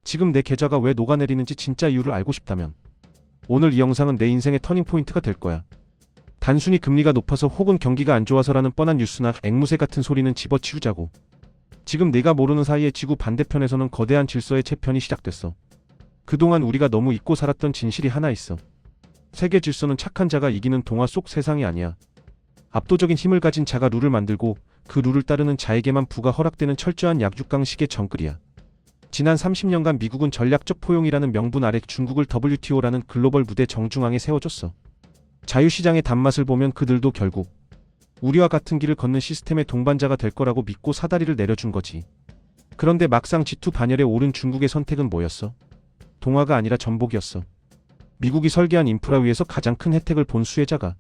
지금 내 계좌가 왜 녹아내리는지 진짜 이유를 알고 싶다면 오늘 이 영상은 내 인생의 터닝포인트가 될 거야. 단순히 금리가 높아서 혹은 경기가 안 좋아서라는 뻔한 뉴스나 앵무새 같은 소리는 집어치우자고. 지금 네가 모르는 사이에 지구 반대편에서는 거대한 질서의 재편이 시작됐어. 그동안 우리가 너무 잊고 살았던 진실이 하나 있어. 세계 질서는 착한 자가 이기는 동화 속 세상이 아니야. 압도적인 힘을 가진 자가 룰을 만들고 그 룰을 따르는 자에게만 부가 허락되는 철저한 약육강식의 정글이야. 지난 30년간 미국은 전략적 포용이라는 명분 아래 중국을 WTO라는 글로벌 무대 정중앙에 세워줬어. 자유시장의 단맛을 보면 그들도 결국 우리와 같은 길을 걷는 시스템의 동반자가 될 거라고 믿고 사다리를 내려준 거지. 그런데 막상 G2 반열에 오른 중국의 선택은 뭐였어? 동화가 아니라 전복이었어. 미국이 설계한 인프라 위에서 가장 큰 혜택을 본 수혜자가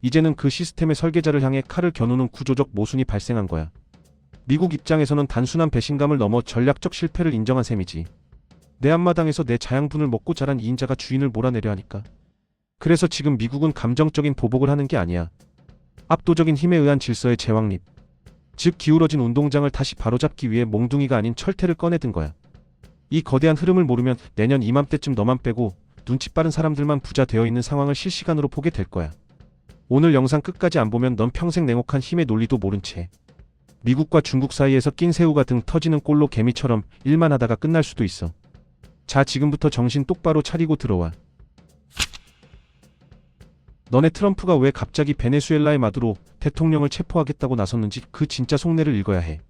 이제는 그 시스템의 설계자를 향해 칼을 겨누는 구조적 모순이 발생한 거야. 미국 입장에서는 단순한 배신감을 넘어 전략적 실패를 인정한 셈이지. 내 앞마당에서 내 자양분을 먹고 자란 이인자가 주인을 몰아내려 하니까. 그래서 지금 미국은 감정적인 보복을 하는 게 아니야. 압도적인 힘에 의한 질서의 재확립. 즉 기울어진 운동장을 다시 바로잡기 위해 몽둥이가 아닌 철퇴를 꺼내든 거야. 이 거대한 흐름을 모르면 내년 이맘때쯤 너만 빼고 눈치 빠른 사람들만 부자 되어 있는 상황을 실시간으로 보게 될 거야. 오늘 영상 끝까지 안 보면 넌 평생 냉혹한 힘의 논리도 모른 채 미국과 중국 사이에서 낀 새우가 등 터지는 꼴로 개미처럼 일만 하다가 끝날 수도 있어. 자, 지금부터 정신 똑바로 차리고 들어와. 너네 트럼프가 왜 갑자기 베네수엘라의 마두로 대통령을 체포하겠다고 나섰는지 그 진짜 속내를 읽어야 해.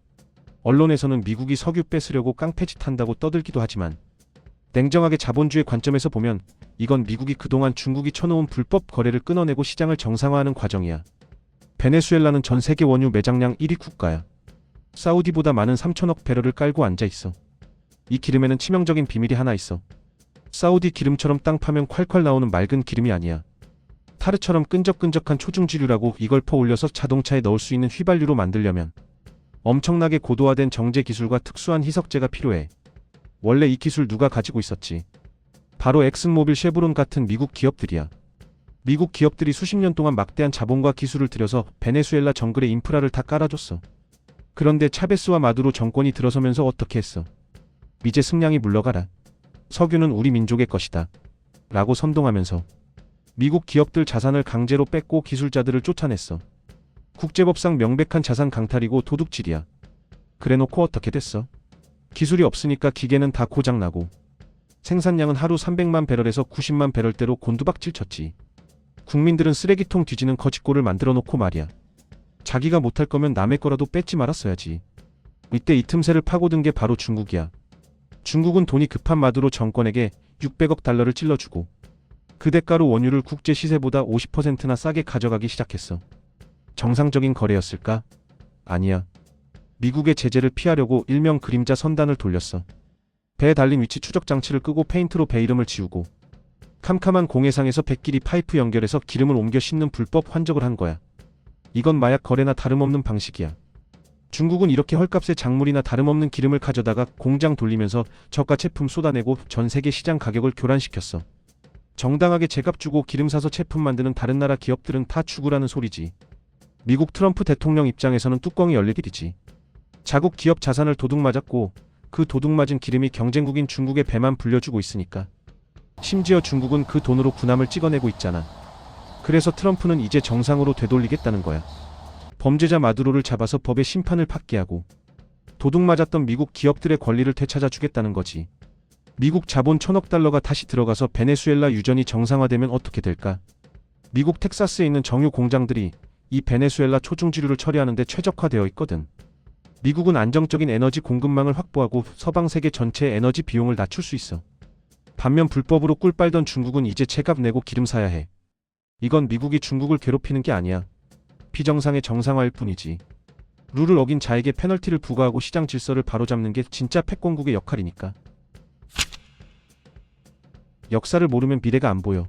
언론에서는 미국이 석유 뺏으려고 깡패짓 한다고 떠들기도 하지만 냉정하게 자본주의 관점에서 보면 이건 미국이 그동안 중국이 쳐놓은 불법 거래를 끊어내고 시장을 정상화하는 과정이야. 베네수엘라는 전 세계 원유 매장량 1위 국가야. 사우디보다 많은 3천억 배럴을 깔고 앉아있어. 이 기름에는 치명적인 비밀이 하나 있어. 사우디 기름처럼 땅 파면 콸콸 나오는 맑은 기름이 아니야. 타르처럼 끈적끈적한 초중지류라고 이걸 퍼 올려서 자동차에 넣을 수 있는 휘발유로 만들려면 엄청나게 고도화된 정제 기술과 특수한 희석제가 필요해. 원래 이 기술 누가 가지고 있었지? 바로 엑슨모빌, 쉐브론 같은 미국 기업들이야. 미국 기업들이 수십 년 동안 막대한 자본과 기술을 들여서 베네수엘라 정글에 인프라를 다 깔아줬어. 그런데 차베스와 마두로 정권이 들어서면서 어떻게 했어? 이제 승량이 물러가라. 석유는 우리 민족의 것이다. 라고 선동하면서 미국 기업들 자산을 강제로 뺏고 기술자들을 쫓아냈어. 국제법상 명백한 자산 강탈이고 도둑질이야. 그래놓고 어떻게 됐어? 기술이 없으니까 기계는 다 고장나고 생산량은 하루 300만 배럴에서 90만 배럴대로 곤두박질 쳤지. 국민들은 쓰레기통 뒤지는 거짓골을 만들어 놓고 말이야. 자기가 못할 거면 남의 거라도 뺏지 말았어야지. 이때 이 틈새를 파고든 게 바로 중국이야. 중국은 돈이 급한 마두로 정권에게 600억 달러를 찔러주고 그 대가로 원유를 국제 시세보다 50%나 싸게 가져가기 시작했어. 정상적인 거래였을까? 아니야. 미국의 제재를 피하려고 일명 그림자 선단을 돌렸어. 배에 달린 위치 추적 장치를 끄고 페인트로 배 이름을 지우고 캄캄한 공해상에서 배끼리 파이프 연결해서 기름을 옮겨 싣는 불법 환적을 한 거야. 이건 마약 거래나 다름없는 방식이야. 중국은 이렇게 헐값에 작물이나 다름없는 기름을 가져다가 공장 돌리면서 저가 제품 쏟아내고 전 세계 시장 가격을 교란시켰어. 정당하게 제값 주고 기름 사서 제품 만드는 다른 나라 기업들은 다 죽으라는 소리지. 미국 트럼프 대통령 입장에서는 뚜껑이 열릴 일이지. 자국 기업 자산을 도둑맞았고 그 도둑맞은 기름이 경쟁국인 중국의 배만 불려주고 있으니까. 심지어 중국은 그 돈으로 군함을 찍어내고 있잖아. 그래서 트럼프는 이제 정상으로 되돌리겠다는 거야. 범죄자 마두로를 잡아서 법의 심판을 받게 하고 도둑맞았던 미국 기업들의 권리를 되찾아 주겠다는 거지. 미국 자본 1000억 달러가 다시 들어가서 베네수엘라 유전이 정상화되면 어떻게 될까? 미국 텍사스에 있는 정유 공장들이 이 베네수엘라 초중지류를 처리하는 데 최적화되어 있거든. 미국은 안정적인 에너지 공급망을 확보하고 서방 세계 전체의 에너지 비용을 낮출 수 있어. 반면 불법으로 꿀 빨던 중국은 이제 채값 내고 기름 사야 해. 이건 미국이 중국을 괴롭히는 게 아니야. 비정상의 정상화일 뿐이지. 룰을 어긴 자에게 페널티를 부과하고 시장 질서를 바로잡는 게 진짜 패권국의 역할이니까. 역사를 모르면 미래가 안 보여.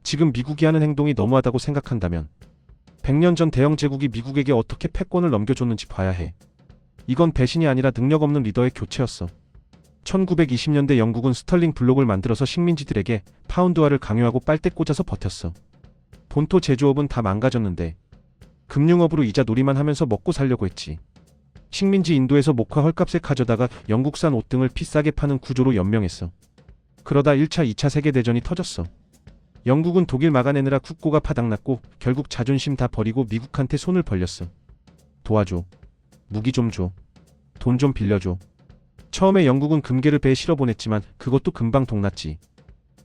지금 미국이 하는 행동이 너무하다고 생각한다면 100년 전 대영 제국이 미국에게 어떻게 패권을 넘겨줬는지 봐야 해. 이건 배신이 아니라 능력 없는 리더의 교체였어. 1920년대 영국은 스털링 블록을 만들어서 식민지들에게 파운드화를 강요하고 빨대 꽂아서 버텼어. 본토 제조업은 다 망가졌는데 금융업으로 이자 놀이만 하면서 먹고 살려고 했지. 식민지 인도에서 목화 헐값에 가져다가 영국산 옷 등을 비싸게 파는 구조로 연명했어. 그러다 1차, 2차 세계대전이 터졌어. 영국은 독일 막아내느라 국고가 파닥났고 결국 자존심 다 버리고 미국한테 손을 벌렸어. 도와줘. 무기 좀 줘. 돈 좀 빌려줘. 처음에 영국은 금괴를 배에 실어 보냈지만 그것도 금방 동났지.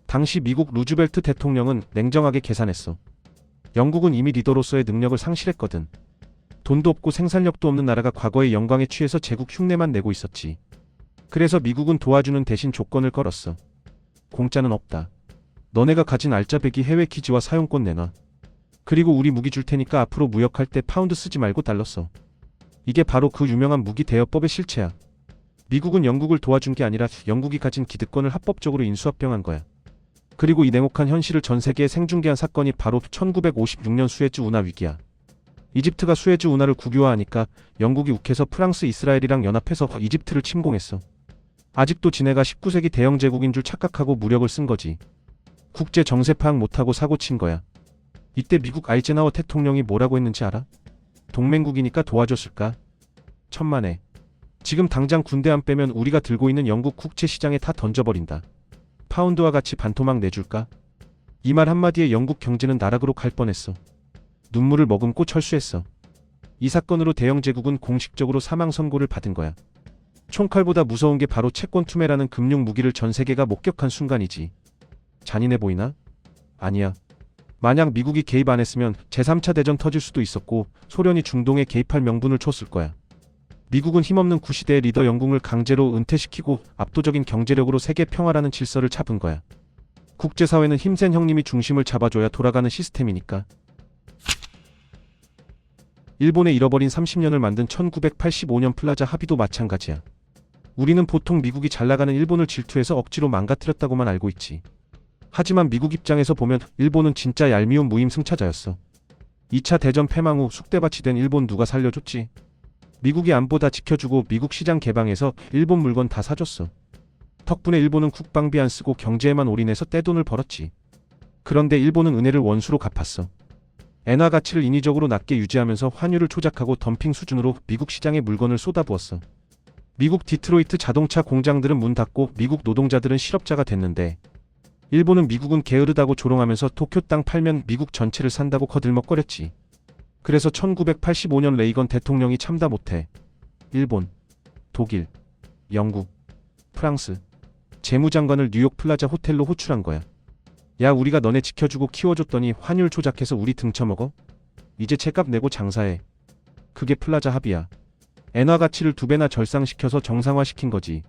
당시 미국 루즈벨트 대통령은 냉정하게 계산했어. 영국은 이미 리더로서의 능력을 상실했거든. 돈도 없고 생산력도 없는 나라가 과거의 영광에 취해서 제국 흉내만 내고 있었지. 그래서 미국은 도와주는 대신 조건을 걸었어. 공짜는 없다. 너네가 가진 알짜배기 해외 기지와 사용권 내놔. 그리고 우리 무기 줄 테니까 앞으로 무역할 때 파운드 쓰지 말고 달러 써. 이게 바로 그 유명한 무기 대여법의 실체야. 미국은 영국을 도와준 게 아니라 영국이 가진 기득권을 합법적으로 인수합병한 거야. 그리고 이 냉혹한 현실을 전 세계에 생중계한 사건이 바로 1956년 수에즈 운하 위기야. 이집트가 수에즈 운하를 국유화하니까 영국이 욱해서 프랑스, 이스라엘이랑 연합해서 이집트를 침공했어. 아직도 지네가 19세기 대영 제국인 줄 착각하고 무력을 쓴 거지. 국제 정세 파악 못하고 사고 친 거야. 이때 미국 아이젠하워 대통령이 뭐라고 했는지 알아? 동맹국이니까 도와줬을까? 천만에. 지금 당장 군대 안 빼면 우리가 들고 있는 영국 국채 시장에 다 던져버린다. 파운드와 같이 반토막 내줄까? 이 말 한마디에 영국 경제는 나락으로 갈 뻔했어. 눈물을 머금고 철수했어. 이 사건으로 대영 제국은 공식적으로 사망 선고를 받은 거야. 총칼보다 무서운 게 바로 채권 투매라는 금융 무기를 전 세계가 목격한 순간이지. 잔인해 보이나? 아니야. 만약 미국이 개입 안 했으면 제3차 대전 터질 수도 있었고 소련이 중동에 개입할 명분을 줬을 거야. 미국은 힘없는 구시대의 리더 영국을 강제로 은퇴시키고 압도적인 경제력으로 세계 평화라는 질서를 잡은 거야. 국제사회는 힘센 형님이 중심을 잡아줘야 돌아가는 시스템이니까. 일본에 잃어버린 30년을 만든 1985년 플라자 합의도 마찬가지야. 우리는 보통 미국이 잘나가는 일본을 질투해서 억지로 망가뜨렸다고만 알고 있지. 하지만 미국 입장에서 보면 일본은 진짜 얄미운 무임승차자였어. 2차 대전 패망 후 쑥대밭이 된 일본 누가 살려줬지? 미국이 안보 다 지켜주고 미국 시장 개방해서 일본 물건 다 사줬어. 덕분에 일본은 국방비 안 쓰고 경제에만 올인해서 떼돈을 벌었지. 그런데 일본은 은혜를 원수로 갚았어. 엔화 가치를 인위적으로 낮게 유지하면서 환율을 조작하고 덤핑 수준으로 미국 시장에 물건을 쏟아부었어. 미국 디트로이트 자동차 공장들은 문 닫고 미국 노동자들은 실업자가 됐는데 일본은 게으르다고 조롱하면서 도쿄 땅 팔면 미국 전체를 산다고 거들먹거렸지. 그래서 1985년 레이건 대통령이 참다 못해 일본, 독일, 영국, 프랑스 재무장관을 뉴욕 플라자 호텔로 호출한 거야. 야, 우리가 너네 지켜주고 키워줬더니 환율 조작해서 우리 등쳐먹어? 이제 채값 내고 장사해. 그게 플라자 합의야. 엔화 가치를 2배나 절상시켜서 정상화시킨 거지.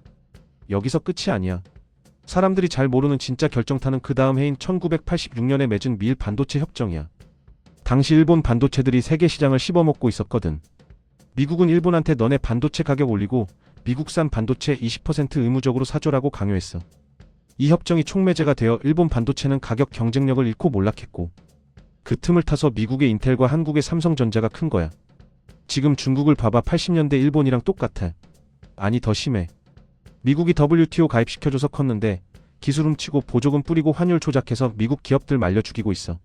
여기서 끝이 아니야. 사람들이 잘 모르는 진짜 결정타는 그 다음 해인 1986년에 맺은 미일 반도체 협정이야. 당시 일본 반도체들이 세계 시장을 씹어먹고 있었거든. 미국은 일본한테 너네 반도체 가격 올리고 미국산 반도체 20% 의무적으로 사줘라고 강요했어. 이 협정이 촉매제가 되어 일본 반도체는 가격 경쟁력을 잃고 몰락했고 그 틈을 타서 미국의 인텔과 한국의 삼성전자가 큰 거야. 지금 중국을 봐봐. 80년대 일본이랑 똑같아. 아니, 더 심해. 미국이 WTO 가입시켜줘서 컸는데 기술 훔치고 보조금 뿌리고 환율 조작해서 미국 기업들 말려 죽이고 있어.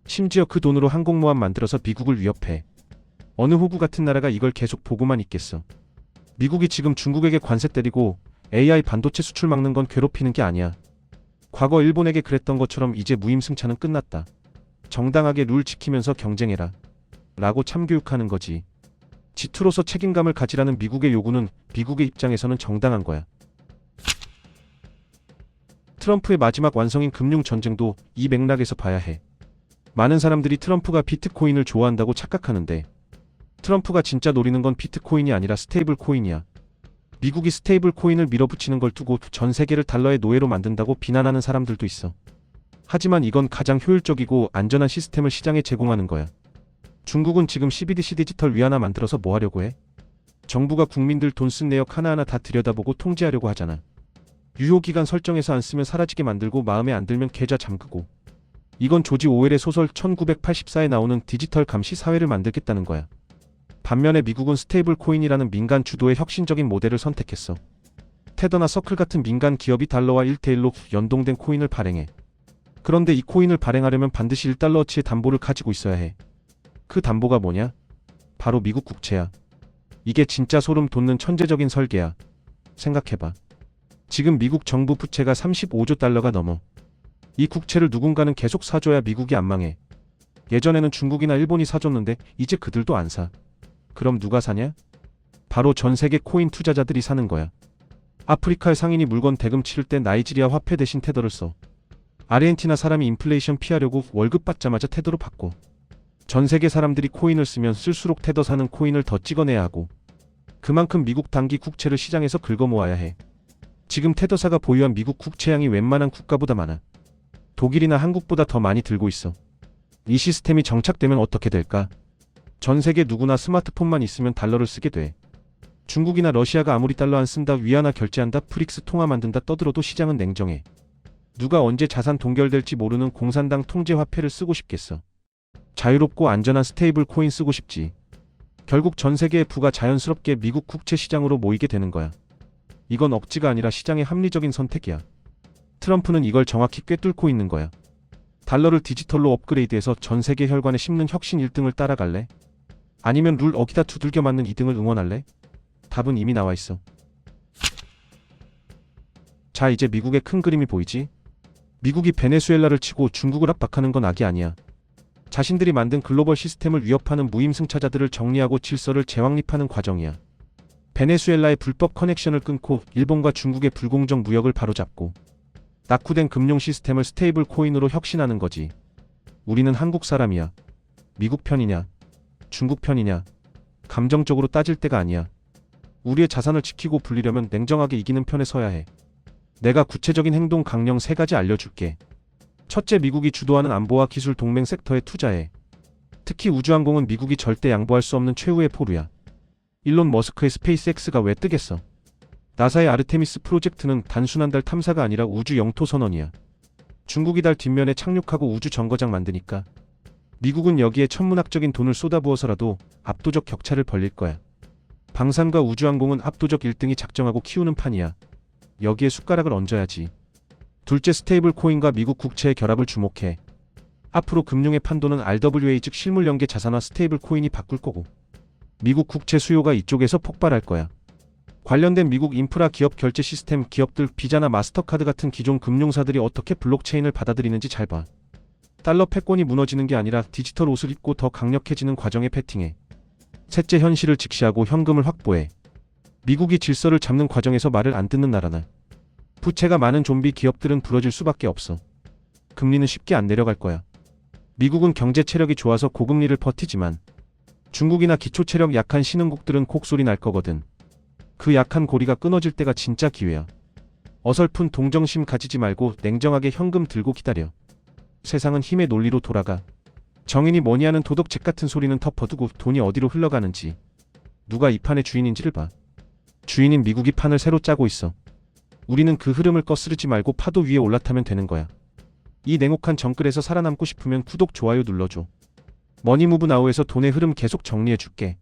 심지어 그 돈으로 항공모함 만들어서 미국을 위협해. 어느 호구 같은 나라가 이걸 계속 보고만 있겠어. 미국이 지금 중국에게 관세 때리고 AI 반도체 수출 막는 건 괴롭히는 게 아니야. 과거 일본에게 그랬던 것처럼 이제 무임승차는 끝났다. 정당하게 룰 지키면서 경쟁해라. 라고 참교육하는 거지. 지투로서 책임감을 가지라는 미국의 요구는 미국의 입장에서는 정당한 거야. 트럼프의 마지막 완성인 금융전쟁도 이 맥락에서 봐야 해. 많은 사람들이 트럼프가 비트코인을 좋아한다고 착각하는데 트럼프가 진짜 노리는 건 비트코인이 아니라 스테이블 코인이야. 미국이 스테이블 코인을 밀어붙이는 걸 두고 전 세계를 달러의 노예로 만든다고 비난하는 사람들도 있어. 하지만 이건 가장 효율적이고 안전한 시스템을 시장에 제공하는 거야. 중국은 지금 CBDC 디지털 위안화 만들어서 뭐 하려고 해? 정부가 국민들 돈 쓴 내역 하나하나 다 들여다보고 통제하려고 하잖아. 유효기간 설정해서 안 쓰면 사라지게 만들고 마음에 안 들면 계좌 잠그고. 이건 조지 오웰의 소설 1984에 나오는 디지털 감시 사회를 만들겠다는 거야. 반면에 미국은 스테이블 코인이라는 민간 주도의 혁신적인 모델을 선택했어. 테더나 서클 같은 민간 기업이 달러와 1대1로 연동된 코인을 발행해. 그런데 이 코인을 발행하려면 반드시 1달러어치의 담보를 가지고 있어야 해. 그 담보가 뭐냐? 바로 미국 국채야. 이게 진짜 소름 돋는 천재적인 설계야. 생각해봐. 지금 미국 정부 부채가 35조 달러가 넘어. 이 국채를 누군가는 계속 사줘야 미국이 안 망해. 예전에는 중국이나 일본이 사줬는데 이제 그들도 안 사. 그럼 누가 사냐? 바로 전 세계 코인 투자자들이 사는 거야. 아프리카의 상인이 물건 대금 치를 때 나이지리아 화폐 대신 테더를 써. 아르헨티나 사람이 인플레이션 피하려고 월급 받자마자 테더로 바꿔. 전 세계 사람들이 코인을 쓰면 쓸수록 테더 사는 코인을 더 찍어내야 하고, 그만큼 미국 단기 국채를 시장에서 긁어 모아야 해. 지금 테더사가 보유한 미국 국채량이 웬만한 국가보다 많아. 독일이나 한국보다 더 많이 들고 있어. 이 시스템이 정착되면 어떻게 될까? 전 세계 누구나 스마트폰만 있으면 달러를 쓰게 돼. 중국이나 러시아가 아무리 달러 안 쓴다, 위안화 결제한다, 프릭스 통화 만든다 떠들어도 시장은 냉정해. 누가 언제 자산 동결될지 모르는 공산당 통제 화폐를 쓰고 싶겠어. 자유롭고 안전한 스테이블 코인 쓰고 싶지. 결국 전 세계의 부가 자연스럽게 미국 국채 시장으로 모이게 되는 거야. 이건 억지가 아니라 시장의 합리적인 선택이야. 트럼프는 이걸 정확히 꿰뚫고 있는 거야. 달러를 디지털로 업그레이드해서 전 세계 혈관에 심는 혁신 1등을 따라갈래? 아니면 룰 어기다 두들겨 맞는 2등을 응원할래? 답은 이미 나와 있어. 자, 이제 미국의 큰 그림이 보이지? 미국이 베네수엘라를 치고 중국을 압박하는 건 악이 아니야. 자신들이 만든 글로벌 시스템을 위협하는 무임승차자들을 정리하고 질서를 재확립하는 과정이야. 베네수엘라의 불법 커넥션을 끊고 일본과 중국의 불공정 무역을 바로잡고 낙후된 금융 시스템을 스테이블 코인으로 혁신하는 거지. 우리는 한국 사람이야. 미국 편이냐? 중국 편이냐? 감정적으로 따질 때가 아니야. 우리의 자산을 지키고 불리려면 냉정하게 이기는 편에 서야 해. 내가 구체적인 행동 강령 3가지 알려줄게. 첫째, 미국이 주도하는 안보와 기술 동맹 섹터에 투자해. 특히 우주항공은 미국이 절대 양보할 수 없는 최후의 포루야. 일론 머스크의 스페이스X가 왜 뜨겠어? 나사의 아르테미스 프로젝트는 단순한 달 탐사가 아니라 우주 영토 선언이야. 중국이 달 뒷면에 착륙하고 우주 정거장 만드니까 미국은 여기에 천문학적인 돈을 쏟아부어서라도 압도적 격차를 벌릴 거야. 방산과 우주항공은 압도적 1등이 작정하고 키우는 판이야. 여기에 숟가락을 얹어야지. 둘째, 스테이블 코인과 미국 국채의 결합을 주목해. 앞으로 금융의 판도는 RWA 즉 실물 연계 자산화 스테이블 코인이 바꿀 거고, 미국 국채 수요가 이쪽에서 폭발할 거야. 관련된 미국 인프라 기업 결제 시스템 기업들, 비자나 마스터카드 같은 기존 금융사들이 어떻게 블록체인을 받아들이는지 잘 봐. 달러 패권이 무너지는 게 아니라 디지털 옷을 입고 더 강력해지는 과정에 패팅해. 셋째, 현실을 직시하고 현금을 확보해. 미국이 질서를 잡는 과정에서 말을 안 듣는 나라나 부채가 많은 좀비 기업들은 부러질 수밖에 없어. 금리는 쉽게 안 내려갈 거야. 미국은 경제 체력이 좋아서 고금리를 버티지만 중국이나 기초 체력 약한 신흥국들은 곡소리 날 거거든. 그 약한 고리가 끊어질 때가 진짜 기회야. 어설픈 동정심 가지지 말고 냉정하게 현금 들고 기다려. 세상은 힘의 논리로 돌아가. 정인이 뭐니 하는 도덕책 같은 소리는 덮어두고 돈이 어디로 흘러가는지, 누가 이 판의 주인인지를 봐. 주인인 미국이 판을 새로 짜고 있어. 우리는 그 흐름을 거스르지 말고 파도 위에 올라타면 되는 거야. 이 냉혹한 정글에서 살아남고 싶으면 구독, 좋아요 눌러줘. 머니무브 나우에서 돈의 흐름 계속 정리해줄게.